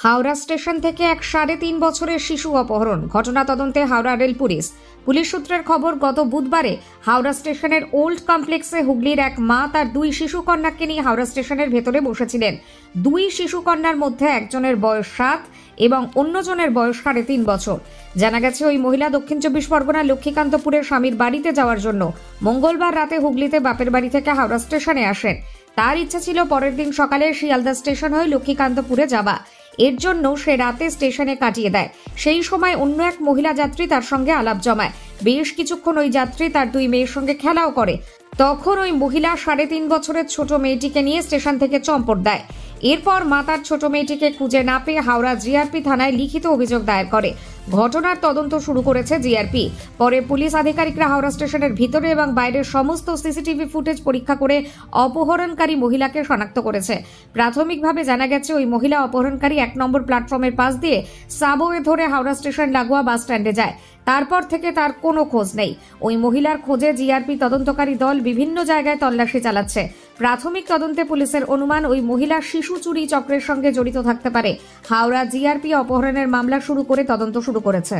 Howrah station থেকে এক 3.5 বছরের শিশু অপহরণ। ঘটনা তদন্তে হাওড়া রেল পুলিশ। পুলিশ সূত্রের খবর, গত বুধবারে হাওড়া স্টেশনের ওল্ড কমপ্লেক্সে হুগলির এক মা তার 2 শিশু কন্যাকে নিয়ে হাওড়া স্টেশনের ভেতরে বসেছিলেন। 2 শিশু কন্যার মধ্যে একজনের বয়স 7 এবং অন্যজনের বয়স 3.5 বছর। জানা গেছে, ওই মহিলা দক্ষিণ 24 পরগনার লক্ষ্মীকান্তপুরের স্বামীর বাড়িতে যাওয়ার জন্য মঙ্গলবার রাতে হুগলিতে বাপের বাড়ি থেকে হাওড়া স্টেশনে আসেন। তার ইচ্ছা ছিল পরের দিন সকালে শিয়ালদা স্টেশন হয়ে লক্ষ্মীকান্তপুরে যাওয়া। এর জন্য সে রাতে স্টেশনে কাটিয়ে দেয়। সেই সময় অন্য এক মহিলা যাত্রী তার সঙ্গে আলাপ জমায়। বেশ কিছুক্ষণ ওই যাত্রী তার 2 মেয়ের সঙ্গে খেলাও করে। তখন ওই মহিলা 3.5 বছরের ছোট মেয়েটিকে নিয়ে স্টেশন থেকে চম্পট দেয়। এরপর মা তার ছোট মেয়েটিকে খুঁজে না পেয়ে হাওড়া জিআরপি থানায় লিখিত অভিযোগ দায়ের করে। ঘটনার তদন্ত শুরু করেছে জিআরপি। পরে পুলিশ আধিকারিকরা হাওড়া স্টেশনের ভিতরে এবং বাইরের সমস্ত সিসিটিভি ফুটেজ পরীক্ষা করে অপহরণকারী মহিলাকে শনাক্ত করেছে। প্রাথমিকভাবে জানা গেছে, ওই মহিলা অপহরণকারী 1 নম্বর প্ল্যাটফর্মের পাশ দিয়ে সাবওয়ে ধরে হাওড়া স্টেশন লাগোয়া বাস স্ট্যান্ডে যায়। তারপর থেকে তার কোনো খোঁজ নেই। ওই মহিলার খোঁজে জিআরপি তদন্তকারী দল বিভিন্ন জায়গায় তল্লাশি চালাচ্ছে। প্রাথমিক তদন্তে পুলিশের অনুমান, ওই মহিলা শিশু চুরি চক্রের সঙ্গে জড়িত থাকতে পারে। হাওড়া জিআরপি অপহরণের মামলা শুরু করে তদন্ত শুরু করেছে।